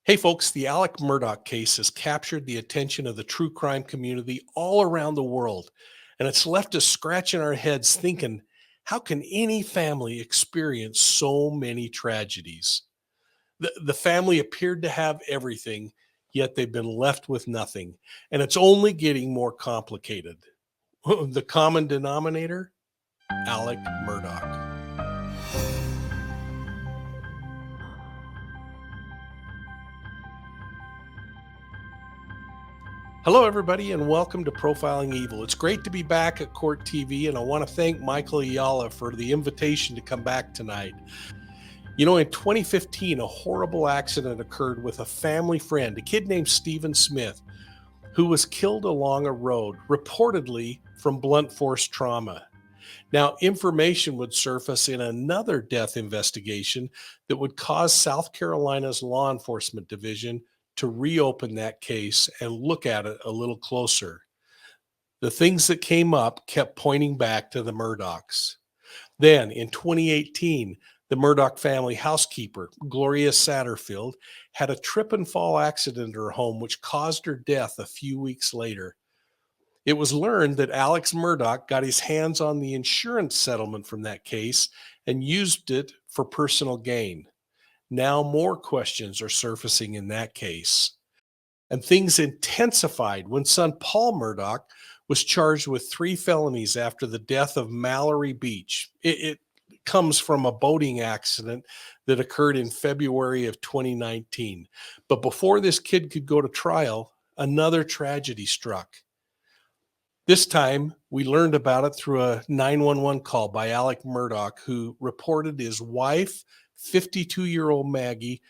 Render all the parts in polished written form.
Hey folks, the Alec Murdaugh case has captured the attention of the true crime community all around the world. And it's left us scratching our heads thinking, how can any family experience so many tragedies? The family appeared to have everything, yet they've been left with nothing. And it's only getting more complicated. The common denominator? Alec Murdaugh. Hello, everybody, and welcome to Profiling Evil. It's great to be back at Court TV, and I want to thank Michael Ayala for the invitation to come back tonight. You know, in 2015, a horrible accident occurred with a family friend, a kid named Stephen Smith, who was killed along a road, reportedly from blunt force trauma. Now, information would surface in another death investigation that would cause South Carolina's law enforcement division to reopen that case and look at it a little closer. The things that came up kept pointing back to the Murdaughs. Then, in 2018, the Murdaugh family housekeeper, Gloria Satterfield, had a trip and fall accident at her home, which caused her death a few weeks later. It was learned that Alex Murdaugh got his hands on the insurance settlement from that case and used it for personal gain. Now more questions are surfacing in that case. And things intensified when son Paul Murdaugh was charged with 3 felonies after the death of Mallory Beach. It comes from a boating accident that occurred in February of 2019. But before this kid could go to trial, another tragedy struck. This time, we learned about it through a 911 call by Alec Murdaugh, who reported his wife, 52-year-old Maggie,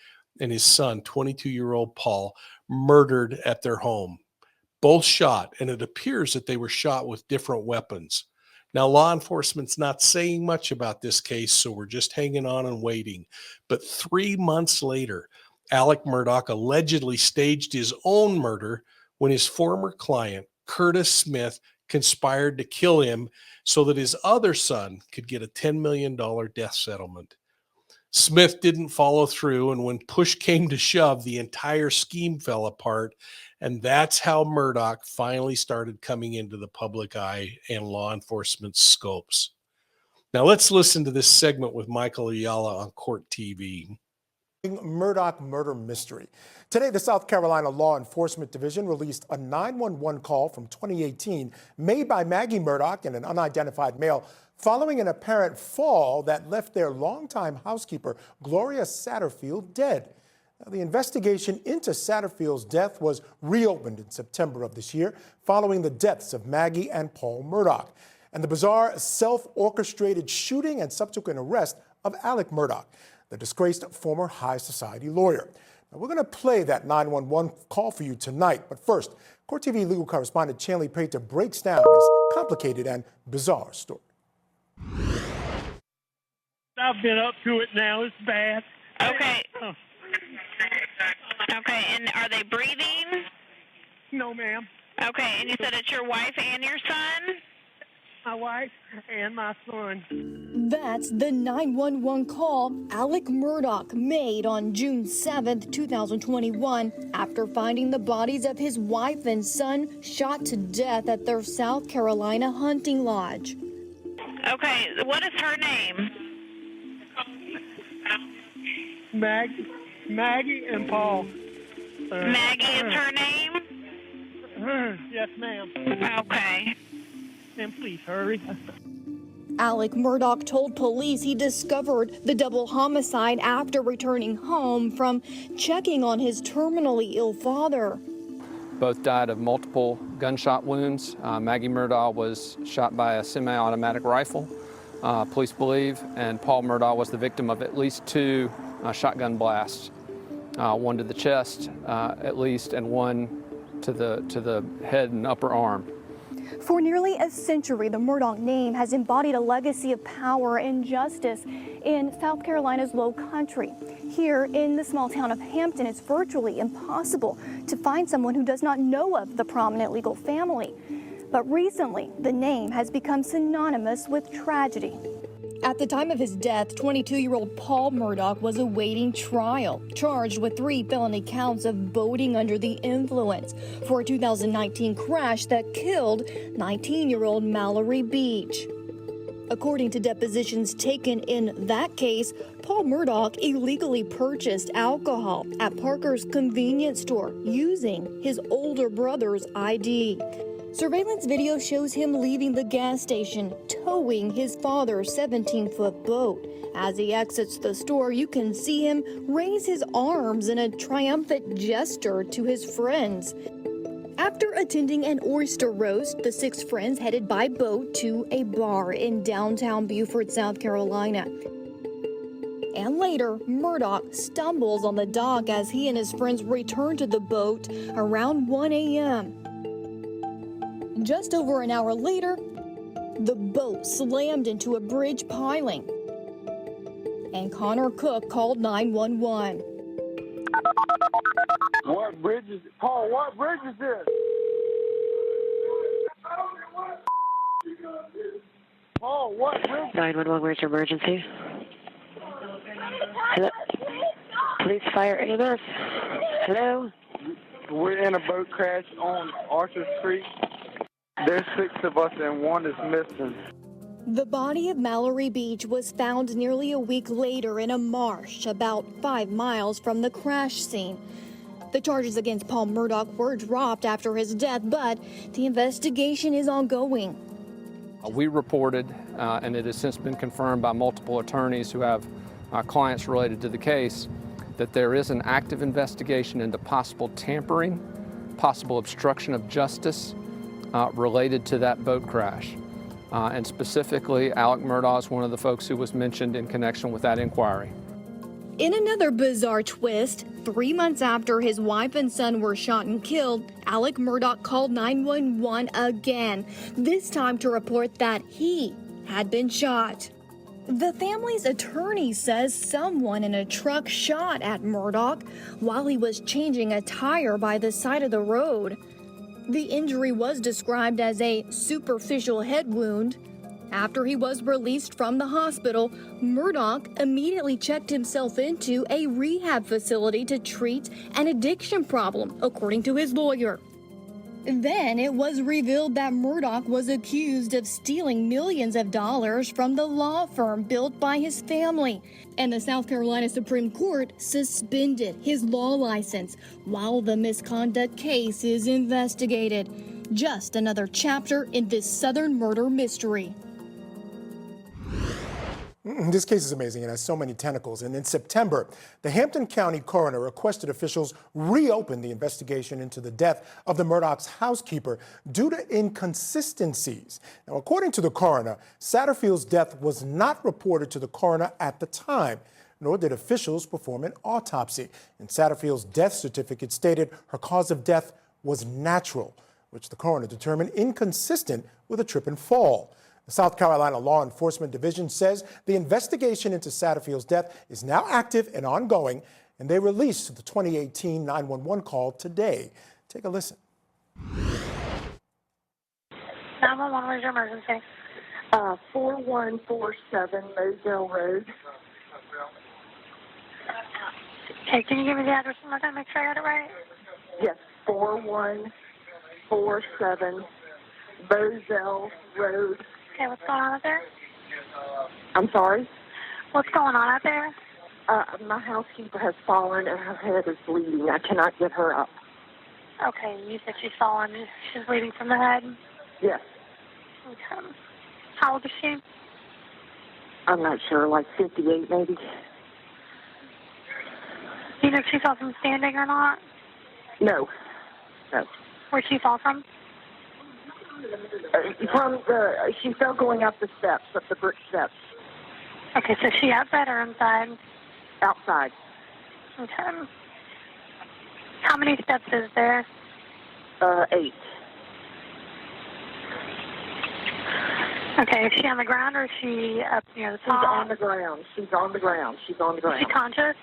and his son, 22-year-old Paul, murdered at their home. Both shot, and it appears that they were shot with different weapons. Now, law enforcement's not saying much about this case, so we're just hanging on and waiting. But 3 months later, Alec Murdaugh allegedly staged his own murder when his former client, Curtis Smith, conspired to kill him so that his other son could get a $10 million death settlement. Smith didn't follow through, and when push came to shove, the entire scheme fell apart, and that's how Murdaugh finally started coming into the public eye and law enforcement's scopes. Now let's listen to this segment with Michael Ayala on Court TV. Murdaugh murder mystery. Today, the South Carolina Law Enforcement Division released a 911 call from 2018 made by Maggie Murdaugh and an unidentified male following an apparent fall that left their longtime housekeeper, Gloria Satterfield, dead. Now, the investigation into Satterfield's death was reopened in September of this year following the deaths of Maggie and Paul Murdaugh and the bizarre self-orchestrated shooting and subsequent arrest of Alec Murdaugh, the disgraced former high society lawyer. Now, we're going to play that 911 call for you tonight. But first, Court TV legal correspondent Chanley Prater breaks down this complicated and bizarre story. I've been up to it now. It's bad. Okay. Okay, and are they breathing? No, ma'am. Okay, and you said it's your wife and your son? My wife and my son. That's the 911 call Alec Murdaugh made on June 7th, 2021, after finding the bodies of his wife and son shot to death at their South Carolina hunting lodge. Okay, what is her name? Maggie and Paul. Maggie is her name? Yes, ma'am. Okay. And please hurry. Alec Murdaugh told police he discovered the double homicide after returning home from checking on his terminally ill father. Both died of multiple gunshot wounds. Maggie Murdaugh was shot by a semi-automatic rifle, police believe, and Paul Murdaugh was the victim of at least 2 shotgun blasts, one to the chest at least, and one to the head and upper arm. For nearly a century, the Murdaugh name has embodied a legacy of power and justice in South Carolina's Low Country. Here in the small town of Hampton, it's virtually impossible to find someone who does not know of the prominent legal family. But recently, the name has become synonymous with tragedy. At the time of his death, 22-year-old Paul Murdaugh was awaiting trial, charged with 3 felony counts of boating under the influence for a 2019 crash that killed 19-year-old Mallory Beach. According to depositions taken in that case, Paul Murdaugh illegally purchased alcohol at Parker's convenience store using his older brother's ID. Surveillance video shows him leaving the gas station, towing his father's 17-foot boat. As he exits the store, you can see him raise his arms in a triumphant gesture to his friends. After attending an oyster roast, the 6 friends headed by boat to a bar in downtown Beaufort, South Carolina. And later, Murdaugh stumbles on the dock as he and his friends return to the boat around 1 a.m. Just over an hour later, the boat slammed into a bridge piling, and Connor Cook called 911. What bridge is Paul, what bridge is this? Paul, what bridge? 911, where's your emergency? Hello? Police, fire, EMS. Hello? We're in a boat crash on Archer Street. There's 6 of us and 1 is missing. The body of Mallory Beach was found nearly a week later in a marsh about 5 miles from the crash scene. The charges against Paul Murdaugh were dropped after his death, but the investigation is ongoing. We reported, and it has since been confirmed by multiple attorneys who have clients related to the case, that there is an active investigation into possible tampering, possible obstruction of justice related to that boat crash. And specifically, Alec Murdaugh is one of the folks who was mentioned in connection with that inquiry. In another bizarre twist, 3 months after his wife and son were shot and killed, Alec Murdaugh called 911 again, this time to report that he had been shot. The family's attorney says someone in a truck shot at Murdaugh while he was changing a tire by the side of the road. The injury was described as a superficial head wound. After he was released from the hospital, Murdaugh immediately checked himself into a rehab facility to treat an addiction problem, according to his lawyer. Then it was revealed that Murdaugh was accused of stealing millions of dollars from the law firm built by his family, and the South Carolina Supreme Court suspended his law license while the misconduct case is investigated. Just another chapter in this Southern murder mystery. This case is amazing and has so many tentacles. And in September, the Hampton County coroner requested officials reopen the investigation into the death of the Murdaugh's housekeeper due to inconsistencies. Now, according to the coroner, Satterfield's death was not reported to the coroner at the time, nor did officials perform an autopsy. And Satterfield's death certificate stated her cause of death was natural, which the coroner determined inconsistent with a trip and fall. The South Carolina Law Enforcement Division says the investigation into Satterfield's death is now active and ongoing, and they released the 2018 911 call today. Take a listen. 911, where's your emergency? 4147 Moselle Road. Okay, can you give me the address one more time, make sure I got it right? Yes, 4147 Moselle Road. Okay, what's going on out there? I'm sorry? What's going on out there? My housekeeper has fallen and her head is bleeding. I cannot get her up. Okay, you said she's fallen. She's bleeding from the head? Yes. Okay. How old is she? I'm not sure, like 58 maybe. Do you know if she fell from standing or not? No. No. Where'd she fall from? She fell going up the steps, up the brick steps. Okay, so she outside or inside? Outside. Okay. How many steps is there? 8. Okay, is she on the ground or is she up near the top? She's on the ground. She's on the ground. She's on the ground. Is she conscious?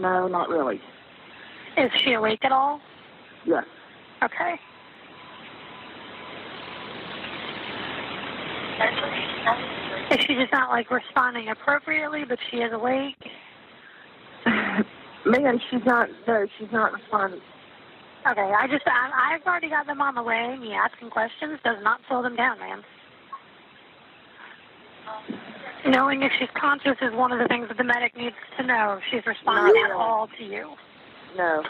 No, not really. Is she awake at all? Yes. Okay. Is she just not, like, responding appropriately, but she is awake? Man, she's not responding. Okay, I've already got them on the way. Me asking questions does not slow them down, man. Knowing if she's conscious is one of the things that the medic needs to know. If she's responding at all to you. No.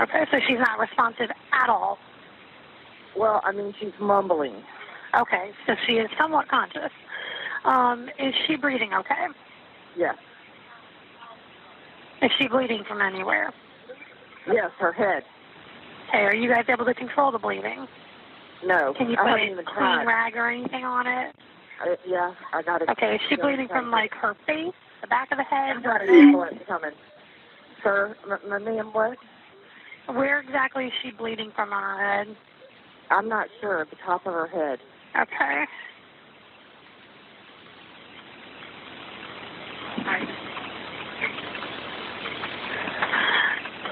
Okay, so she's not responsive at all. Well, I mean, she's mumbling. Okay, so she is somewhat conscious. Is she breathing okay? Yes. Is she bleeding from anywhere? Yes, her head. Okay, are you guys able to control the bleeding? No. Can you I put haven't a even clean tried. rag or anything on it? Yeah, I got it. Okay, is she bleeding from, like, her face, the back of the head? I got an ambulance coming. Sir, ma'am, what? Where exactly is she bleeding from on her head? I'm not sure. At the top of her head. Okay.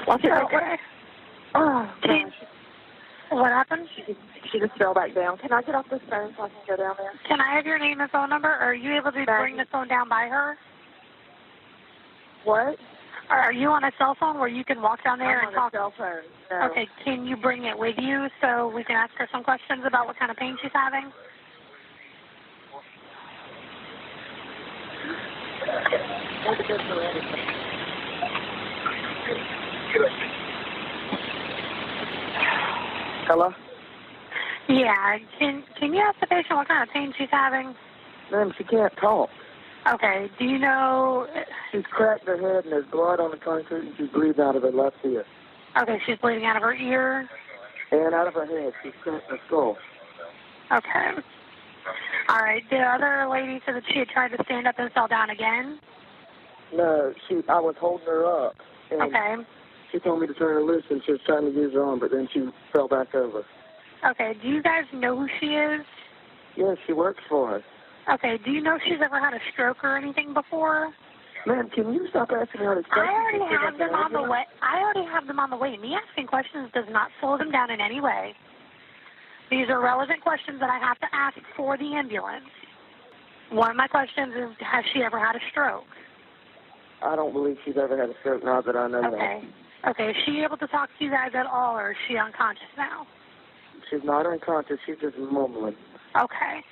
Watch it. Okay. Oh, gosh. What happened? She just fell back down. Can I get off this phone so I can go down there? Can I have your name and phone number? Are you able to bring the phone down by her? What? Are you on a cell phone where you can walk down there and talk? I'm on a cell phone. No. Okay, can you bring it with you so we can ask her some questions about what kind of pain she's having? Hello? Yeah, can you ask the patient what kind of pain she's having? Ma'am, she can't talk. Okay, do you know... She's cracked her head and there's blood on the concrete and she's bleeding out of her left ear. Okay, she's bleeding out of her ear? And out of her head. She's cracked her skull. Okay. All right, the other lady said that she had tried to stand up and fell down again? No, I was holding her up. And Okay. she told me to turn her loose and she was trying to use her arm, but then she fell back over. Okay, do you guys know who she is? Yeah, she works for us. Okay, do you know if she's ever had a stroke or anything before? Ma'am, can you stop asking her these questions? I already have them on the way. Me asking questions does not slow them down in any way. These are relevant questions that I have to ask for the ambulance. One of my questions is, has she ever had a stroke? I don't believe she's ever had a stroke now that I know Okay. Okay, is she able to talk to you guys at all, or is she unconscious now? She's not unconscious. She's just mumbling. Okay.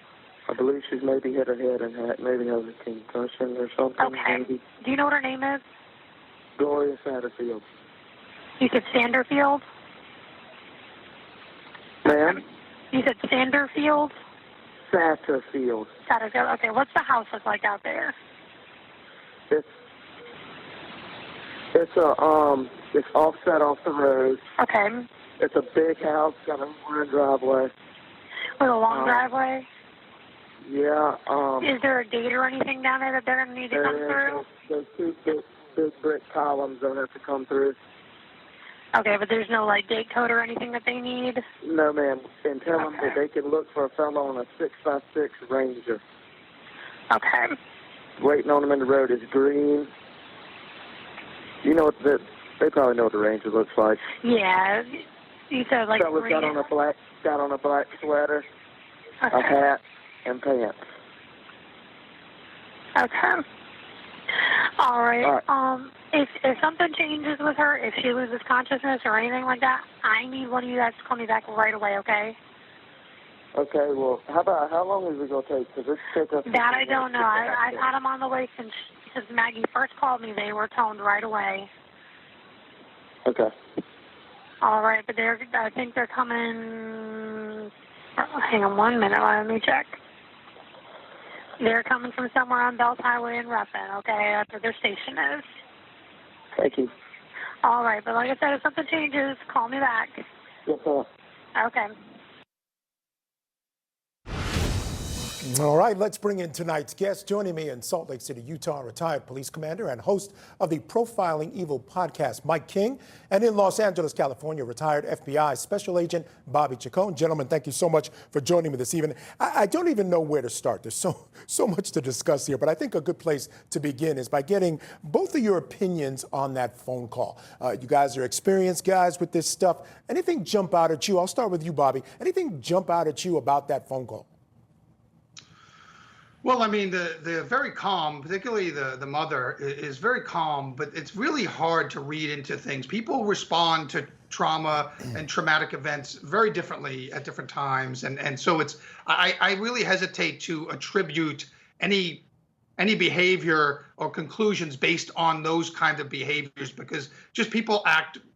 I believe she's maybe hit her head and maybe has a concussion or something. Okay. Maybe. Do you know what her name is? Gloria Satterfield. You said Sanderfield? Ma'am? You said Sanderfield? Satterfield. Satterfield. Okay, what's the house look like out there? It's offset off the road. Okay. It's a big house, got a wide driveway. With a long driveway? Yeah. Is there a gate or anything down there that they're going to need to come through? There's two big brick columns that have to come through. Okay, but there's no, like, gate code or anything that they need? No, ma'am. And tell them that they can look for a fellow on a 6x6 Ranger. Okay. Waiting on them in the road is green. You know what they probably know what the Ranger looks like. Yeah. You said, like, Fella's green. got on a black sweater, Okay. a hat, and pants. Okay. All right. If something changes with her, if she loses consciousness or anything like that, I need one of you guys to call me back right away, okay? Okay, well, how long is it going to take? Because this take us... That I don't know. I've had them on the way since Maggie first called me. They were toned right away. Okay. All right, but I think they're coming... Hang on 1 minute. Let me check. They're coming from somewhere on Bells Highway in Ruffin, okay? That's where their station is. Thank you. All right, but like I said, if something changes, call me back. Yes, ma'am. Okay. All right, let's bring in tonight's guest. Joining me in Salt Lake City, Utah, retired police commander and host of the Profiling Evil podcast, Mike King, and in Los Angeles, California, retired FBI Special Agent Bobby Chacon. Gentlemen, thank you so much for joining me this evening. I don't even know where to start. There's so much to discuss here, but I think a good place to begin is by getting both of your opinions on that phone call. You guys are experienced guys with this stuff. Anything jump out at you? I'll start with you, Bobby. Anything jump out at you about that phone call? Well, I mean, they're very calm, particularly the mother is very calm, but it's really hard to read into things. People respond to trauma and traumatic events very differently at different times. And so I really hesitate to attribute any any behavior or conclusions based on those kinds of behaviors, because just people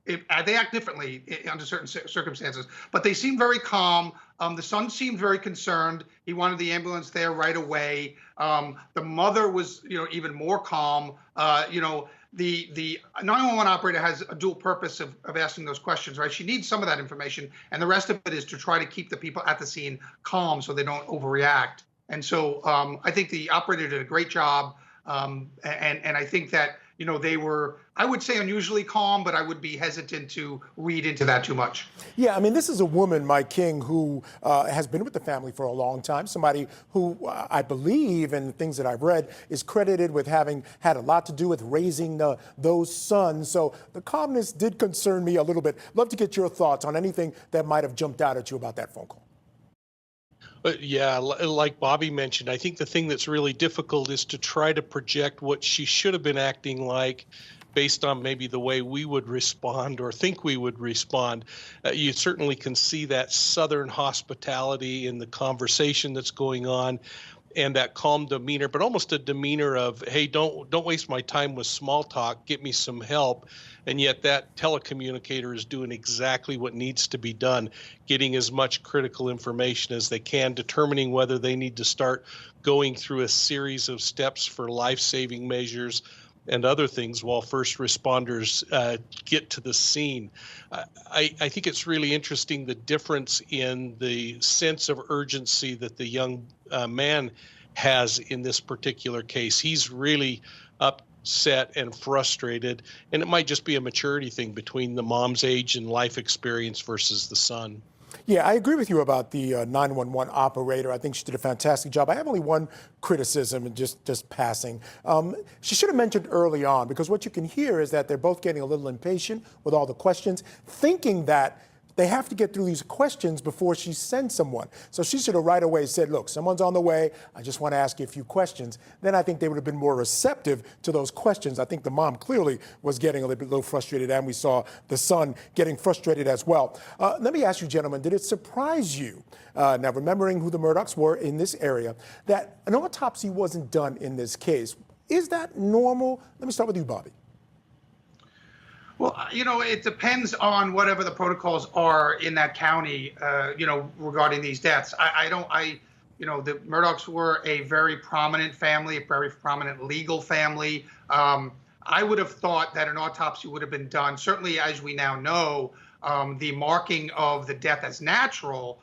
they act differently under certain circumstances. But they seem very calm. The son seemed very concerned. He wanted the ambulance there right away. The mother was, even more calm. The 911 operator has a dual purpose of asking those questions, right? She needs some of that information, and the rest of it is to try to keep the people at the scene calm so they don't overreact. And so I think the operator did a great job, and I think that they were, I would say, unusually calm, but I would be hesitant to read into that too much. Yeah, I mean, this is a woman, Mike King, who has been with the family for a long time, somebody who I believe, and the things that I've read, is credited with having had a lot to do with raising those sons. So the calmness did concern me a little bit. Love to get your thoughts on anything that might have jumped out at you about that phone call. Yeah, like Bobby mentioned, I think the thing that's really difficult is to try to project what she should have been acting like based on maybe the way we would respond or think we would respond. You certainly can see that Southern hospitality in the conversation that's going on, and that calm demeanor, but almost a demeanor of, hey, don't waste my time with small talk, get me some help. And yet that telecommunicator is doing exactly what needs to be done, getting as much critical information as they can, determining whether they need to start going through a series of steps for life-saving measures and other things while first responders get to the scene. I think it's really interesting, the difference in the sense of urgency that the young man has in this particular case. He's really upset and frustrated, and it might just be a maturity thing between the mom's age and life experience versus the son. Yeah, I agree with you about the 911 operator. I think she did a fantastic job. I have only one criticism, and just passing. She should have mentioned early on, because what you can hear is that they're both getting a little impatient with all the questions, thinking that they have to get through these questions before she sends someone. So she should have right away said, look, someone's on the way. I just want to ask you a few questions. Then I think they would have been more receptive to those questions. I think the mom clearly was getting a little frustrated, and we saw the son getting frustrated as well. Let me ask you, gentlemen, did it surprise you, now remembering who the Murdaughs were in this area, that an autopsy wasn't done in this case? Is that normal? Let me start with you, Bobby. Well, it depends on whatever the protocols are in that county, regarding these deaths. The Murdaughs were a very prominent family, a very prominent legal family. I would have thought that an autopsy would have been done. Certainly, as we now know, the marking of the death as natural,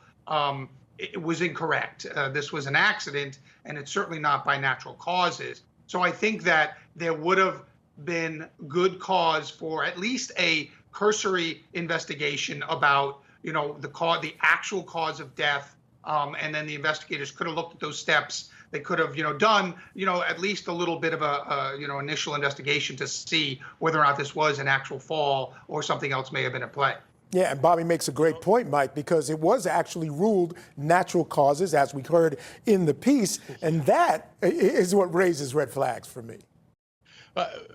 it was incorrect. This was an accident, and it's certainly not by natural causes. So I think that there would have been good cause for at least a cursory investigation about the actual cause of death, and then the investigators could have looked at those steps. They could have done at least a little bit of a initial investigation to see whether or not this was an actual fall or something else may have been at play. Yeah, and Bobby makes a great point, Mike, because it was actually ruled natural causes, as we heard in the piece, and that is what raises red flags for me.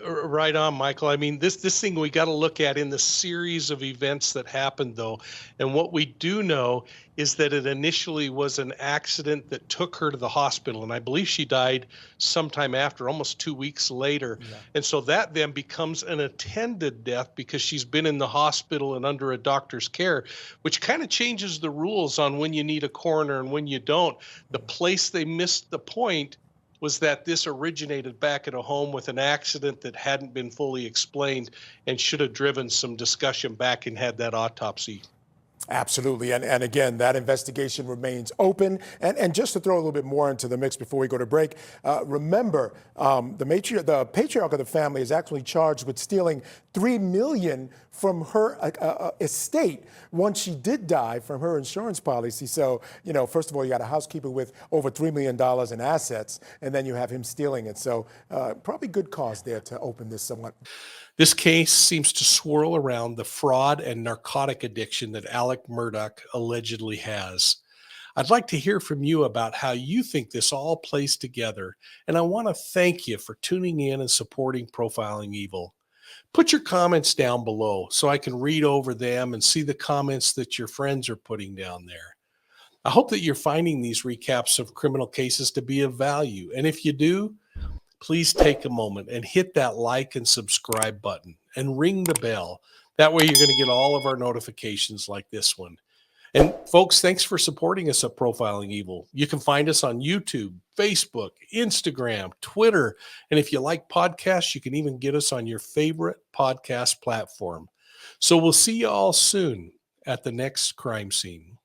Right on, Michael. I mean, this thing we got to look at in the series of events that happened, though. And what we do know is that it initially was an accident that took her to the hospital. And I believe she died sometime after, almost 2 weeks later. Yeah. And so that then becomes an attended death because she's been in the hospital and under a doctor's care, which kind of changes the rules on when you need a coroner and when you don't. The place they missed the point was that this originated back at a home with an accident that hadn't been fully explained and should have driven some discussion back and had that autopsy. Absolutely. And again, that investigation remains open. And just to throw a little bit more into the mix before we go to break, remember, the patriarch of the family is actually charged with stealing $3 million from her estate once she did die, from her insurance policy. So, first of all, you got a housekeeper with over $3 million in assets, and then you have him stealing it. So probably good cause there to open this somewhat. This case seems to swirl around the fraud and narcotic addiction that Alec Murdaugh allegedly has. I'd like to hear from you about how you think this all plays together, and I want to thank you for tuning in and supporting Profiling Evil. Put your comments down below so I can read over them and see the comments that your friends are putting down there. I hope that you're finding these recaps of criminal cases to be of value, and if you do, please take a moment and hit that like and subscribe button and ring the bell. That way you're going to get all of our notifications like this one. And folks, thanks for supporting us at Profiling Evil. You can find us on YouTube, Facebook, Instagram, Twitter. And if you like podcasts, you can even get us on your favorite podcast platform. So we'll see you all soon at the next crime scene.